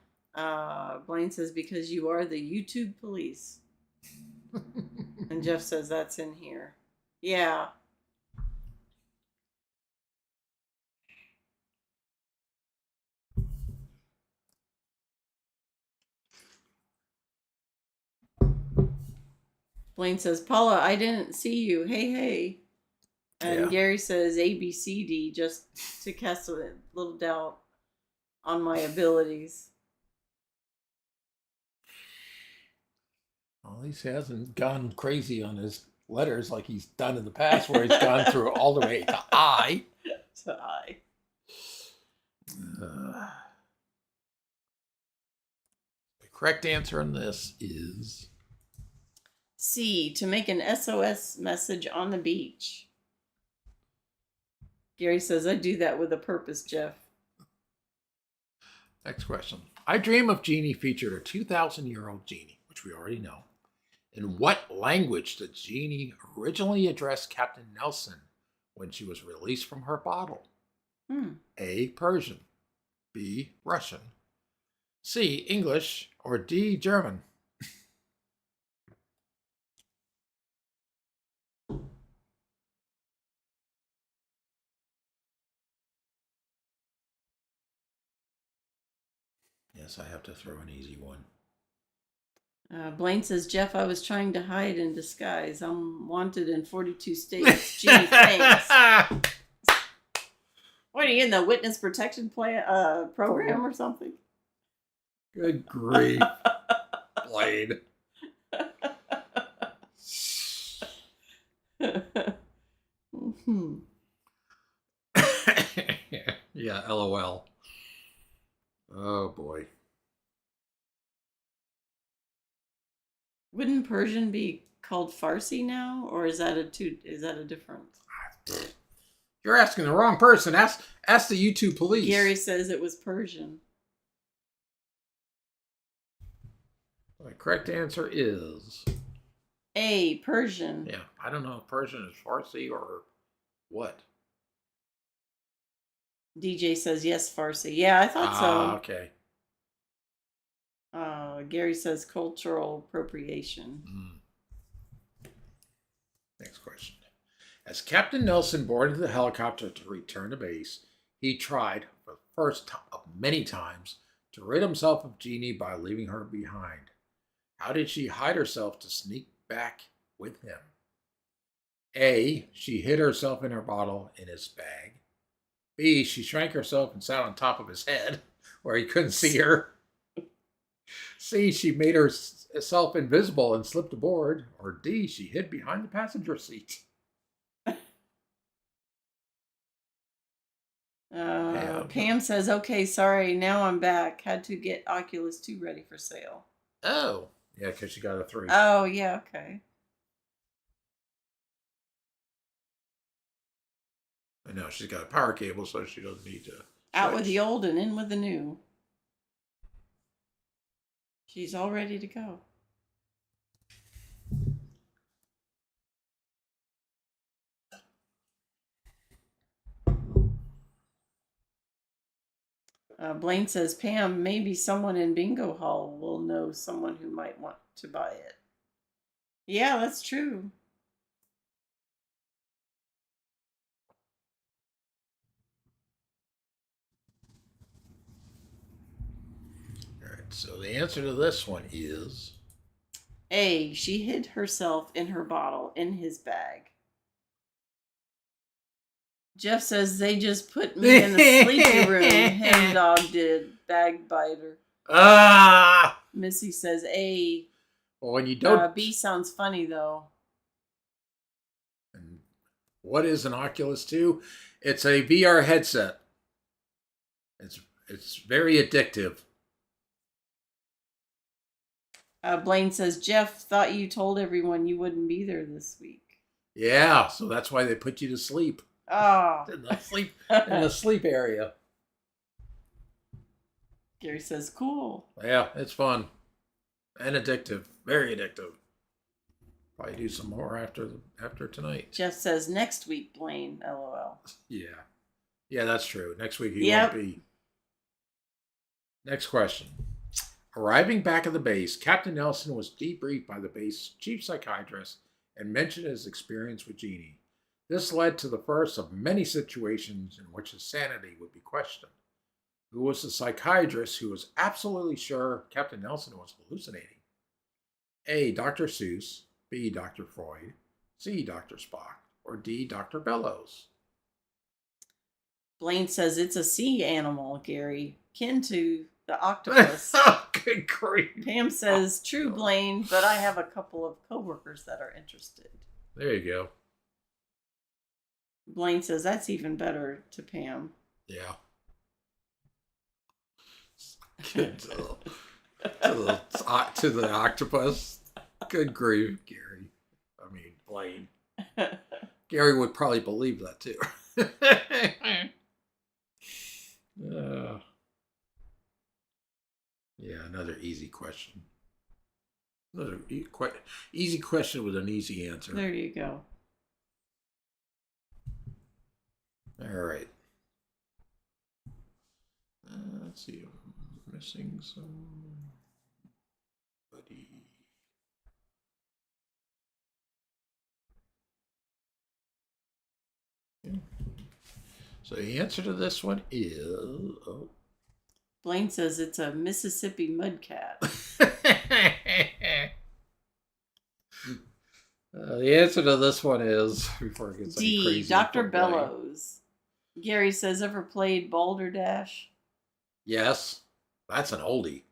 Blaine says, because you are the YouTube police. And Jeff says, that's in here. Yeah. Blaine says, Paula, I didn't see you. Hey, hey. And Yeah. Gary says A, B, C, D, just to cast a little doubt on my abilities. Well, at least he hasn't gone crazy on his letters like he's done in the past, where he's gone through all the way to I. To I. The correct answer on this is C, to make an SOS message on the beach. Gary says, I do that with a purpose, Jeff. Next question. I Dream of Jeannie featured a 2,000-year-old Jeannie, which we already know. In what language did Jeannie originally address Captain Nelson when she was released from her bottle? A. Persian. B. Russian. C. English. Or D. German. Yes, I have to throw an easy one. Blaine says, Jeff, I was trying to hide in disguise. I'm wanted in 42 states. Gee, thanks. What are you in the witness protection program or something? Good grief, Blade. Yeah, LOL. Oh boy. Wouldn't Persian be called Farsi now, or is that a different? You're asking the wrong person. Ask the YouTube police. Gary says it was Persian. The correct answer is A, Persian. Yeah, I don't know if Persian is Farsi or what. DJ says yes, Farsi. Yeah, I thought so. Okay. Gary says cultural appropriation. Next question. As Captain Nelson boarded the helicopter to return to base, he tried, for the first of many times, to rid himself of Jeannie by leaving her behind. How did she hide herself to sneak back with him? A, she hid herself in her bottle in his bag. B, she shrank herself and sat on top of his head where he couldn't see her. C, she made herself invisible and slipped aboard. Or D, she hid behind the passenger seat. Pam says, okay, sorry, now I'm back. Had to get Oculus 2 ready for sale. Oh. Yeah, because she got a 3. Oh, yeah, okay. I know, she's got a power cable, so she doesn't need to Out with the old and in with the new. She's all ready to go. Blaine says, Pam, maybe someone in Bingo Hall will know someone who might want to buy it. Yeah, that's true. All right, so the answer to this one is A, she hid herself in her bottle in his bag. Jeff says they just put me in the sleeping room. Hen dog did. Bag biter. Missy says A. Well, when you don't. B sounds funny though. And what is an Oculus 2? It's a VR headset. It's very addictive. Blaine says Jeff thought you told everyone you wouldn't be there this week. Yeah, so that's why they put you to sleep. Oh. In the sleep area. Gary says, cool. Yeah, it's fun. And addictive. Very addictive. Probably do some more after tonight. Jeff says, next week, Blaine, LOL. Yeah. Yeah, that's true. Next week he won't be. Next question. Arriving back at the base, Captain Nelson was debriefed by the base chief psychiatrist and mentioned his experience with Jeannie. This led to the first of many situations in which his sanity would be questioned. Who was the psychiatrist who was absolutely sure Captain Nelson was hallucinating? A, Dr. Seuss, B, Dr. Freud, C, Dr. Spock, or D, Dr. Bellows? Blaine says it's a sea animal, Gary, kin to the octopus. Good grief. Pam says, true, Blaine, but I have a couple of coworkers that are interested. There you go. Blaine says that's even better to Pam. Yeah. To the octopus. Good grief, Gary. I mean, Blaine. Gary would probably believe that too. Yeah, another easy question. Another easy question with an easy answer. There you go. All right. Let's see. I'm missing somebody. Yeah. So the answer to this one is... Blaine says it's a Mississippi mudcat. The answer to this one is, before it gets any crazy, Dr. Bellows. Gary says, ever played Balderdash? Yes, that's an oldie.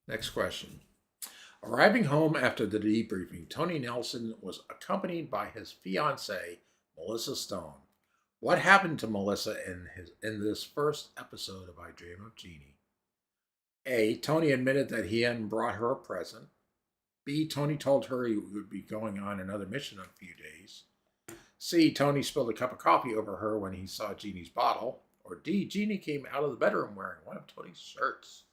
Next question. Arriving home after the debriefing, Tony Nelson was accompanied by his fiancée, Melissa Stone. What happened to Melissa in this first episode of I Dream of Jeannie? A, Tony admitted that he hadn't brought her a present. B, Tony told her he would be going on another mission in a few days. C, Tony spilled a cup of coffee over her when he saw Jeannie's bottle. Or D, Jeannie came out of the bedroom wearing one of Tony's shirts.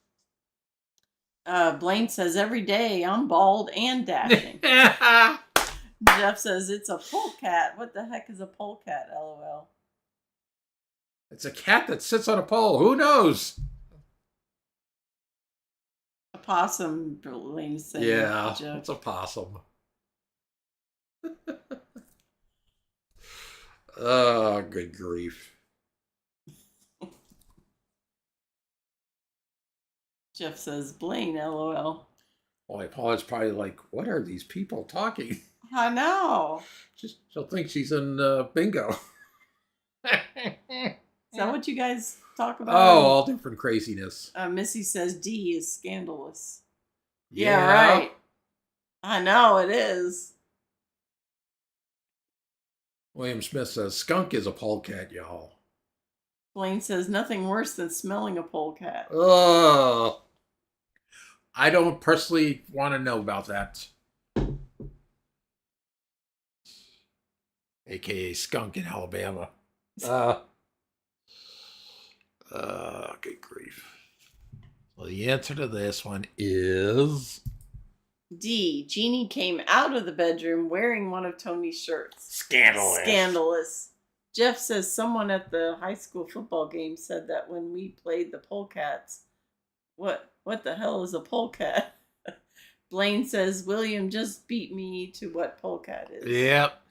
Blaine says, every day I'm bald and dashing. Jeff says, it's a polecat. What the heck is a polecat, LOL? It's a cat that sits on a pole. Who knows? A possum, Blaine said. Yeah, Jeff. it's a possum. Oh, good grief. Jeff says, Blaine, LOL. Boy, Paula's probably like, what are these people talking? I know. She'll think she's in bingo. Is that what you guys talk about? Oh, all different craziness. Missy says D is scandalous. Yeah, right. I know, it is. William Smith says, skunk is a polecat, y'all. Blaine says, nothing worse than smelling a polecat. Oh, I don't personally want to know about that. AKA skunk in Alabama. Good grief. Well, the answer to this one is D. Jeannie came out of the bedroom wearing one of Tony's shirts. Scandalous. Scandalous. Jeff says someone at the high school football game said that when we played the polecats. What the hell is a polecat? Blaine says William just beat me to what polecat is. Yep.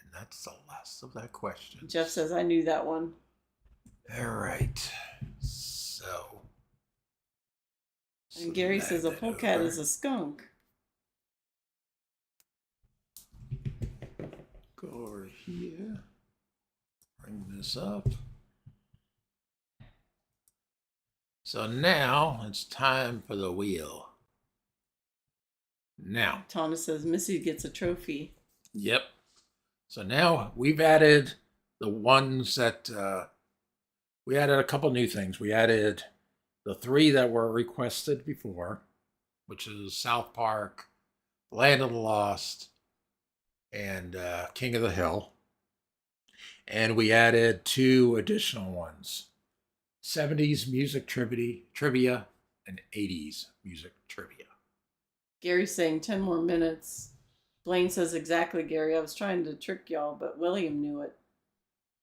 And that's the last of that question. Jeff says I knew that one. All right. So. And Gary says a polecat is a skunk. Go over here. Bring this up. So now it's time for the wheel. Now. Thomas says Missy gets a trophy. Yep. So now we've added the ones that we added a couple new things. We added the 3 that were requested before, which is South Park, Land of the Lost, and King of the Hill. And we added 2 additional ones. 70s music trivia and 80s music trivia. Gary's saying 10 more minutes. Blaine says, exactly, Gary. I was trying to trick y'all, but William knew it.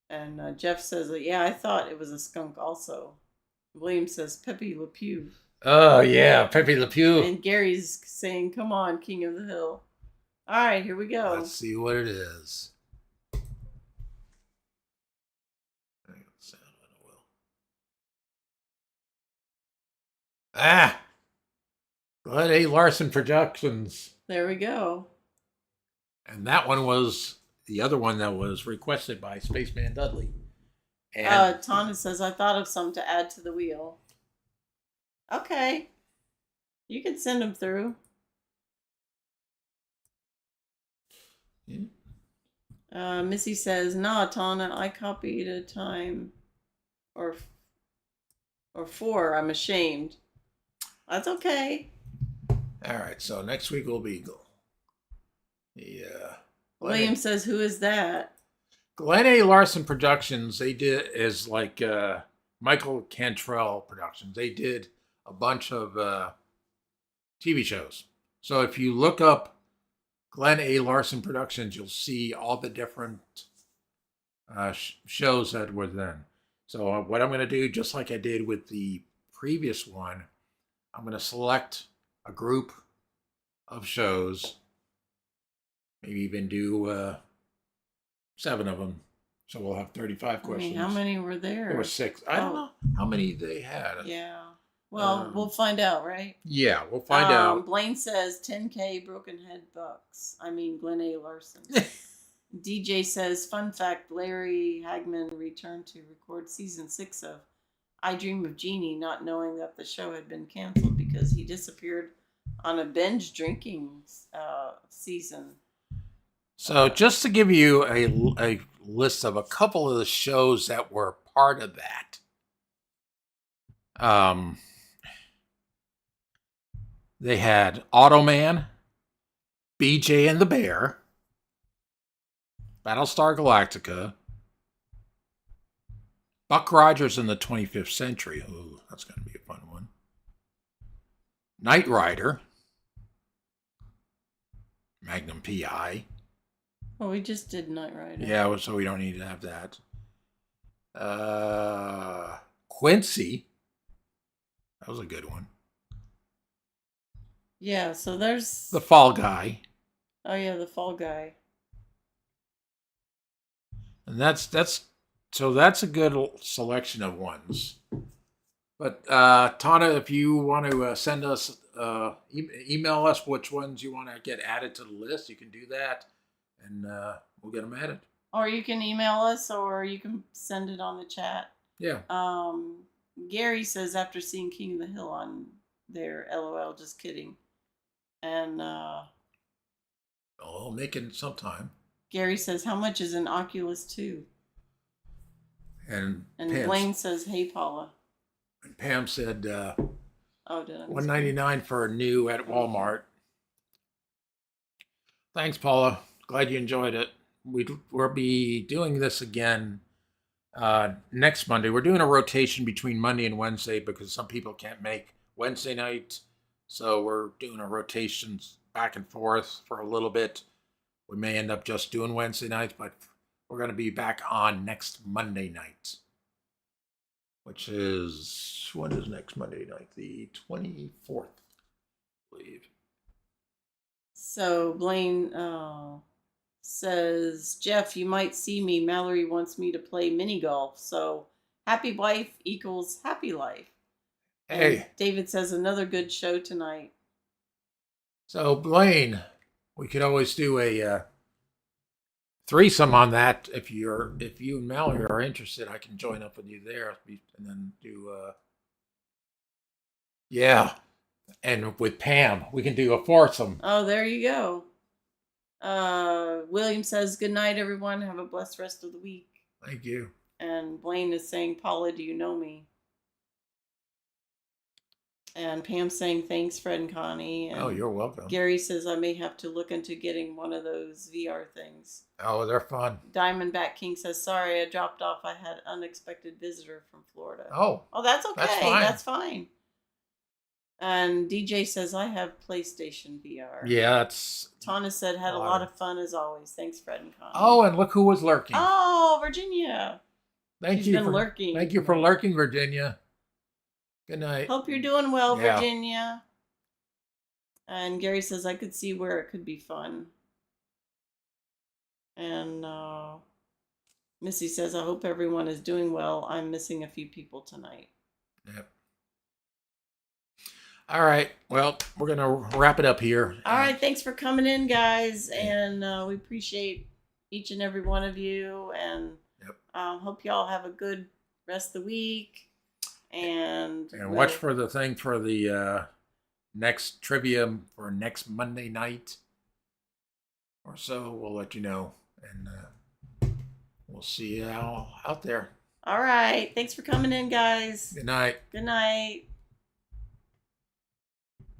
And Jeff says, yeah, I thought it was a skunk also. William says, Pepe Le Pew. Oh, yeah, Pepe Le Pew. And Gary's saying, come on, King of the Hill. All right, here we go. Let's see what it is. Glenn A. Larson Productions. There we go. And that one was the other one that was requested by Spaceman Dudley. And Tana says, I thought of some to add to the wheel. Okay. You can send them through. Yeah. Missy says, nah, Tana, I copied a time or 4. I'm ashamed. That's okay. All right, so next week will be William says, who is that? Glenn A. Larson Productions. They did is like Michael Cantrell Productions. They did a bunch of TV shows. So if you look up Glenn A. Larson Productions, you'll see all the different shows that were then. So what I'm going to do, just like I did with the previous one, I'm going to select a group of shows, maybe even do 7 of them. So we'll have 35 questions. How many were there? There were 6. I don't know how many they had. Yeah. Well, we'll find out, right? Yeah, we'll find out. Blaine says 10K Broken Head bucks. I mean, Glenn A. Larson. DJ says, fun fact, Larry Hagman returned to record season 6 of I Dream of Jeannie, not knowing that the show had been canceled because he disappeared on a binge drinking season. So just to give you a list of a couple of the shows that were part of that. They had Automan, BJ and the Bear, Battlestar Galactica, Buck Rogers in the 25th Century. Ooh, that's going to be a fun one. Knight Rider, Magnum PI. Well, we just did Knight Rider. Yeah, so we don't need to have that. Quincy. That was a good one. Yeah, so there's... The Fall Guy. Oh, yeah, the Fall Guy. And that's a good selection of ones. But Tana, if you want to send us, email us which ones you want to get added to the list, you can do that, and we'll get them added. Or you can email us, or you can send it on the chat. Yeah. Gary says after seeing King of the Hill on there, LOL, just kidding. And I'll make it sometime. Gary says, how much is an Oculus 2? And Blaine says, hey, Paula. And Pam said, $199 for a new at Walmart. Thanks, Paula. Glad you enjoyed it. We'll be doing this again next Monday. We're doing a rotation between Monday and Wednesday because some people can't make Wednesday night. So we're doing a rotation back and forth for a little bit. We may end up just doing Wednesday nights, but we're going to be back on next Monday night. Which is, when is next Monday night? The 24th, I believe. So Blaine says, Jeff, you might see me. Mallory wants me to play mini golf. So happy wife equals happy life. Hey. And David says, another good show tonight. So Blaine, we could always do a threesome on that. If you and Mallory are interested, I can join up with you there, and then do yeah. And with Pam, we can do a foursome. Oh, there you go. William says, good night, everyone. Have a blessed rest of the week. Thank you. And Blaine is saying, Paula, do you know me? And Pam's saying, thanks, Fred and Connie. And oh, you're welcome. Gary says, I may have to look into getting one of those VR things. Oh, they're fun. Diamondback King says, sorry, I dropped off. I had an unexpected visitor from Florida. Oh, that's okay. That's fine. That's fine. And DJ says, I have PlayStation VR. Yeah, that's... Tana said, had a lot of fun as always. Thanks, Fred and Connie. Oh, and look who was lurking. Oh, Virginia. She's been lurking. Thank you for lurking, Virginia. Good night. Hope you're doing well, Yeah. Virginia. And Gary says, I could see where it could be fun. And Missy says, I hope everyone is doing well. I'm missing a few people tonight. Yep. All right. Well, we're going to wrap it up here. All right. Thanks for coming in, guys. And we appreciate each and every one of you. And hope y'all have a good rest of the week. And watch for the thing for the next trivia for next Monday night or so. We'll let you know. And we'll see you all out there. All right. Thanks for coming in, guys. Good night. Good night.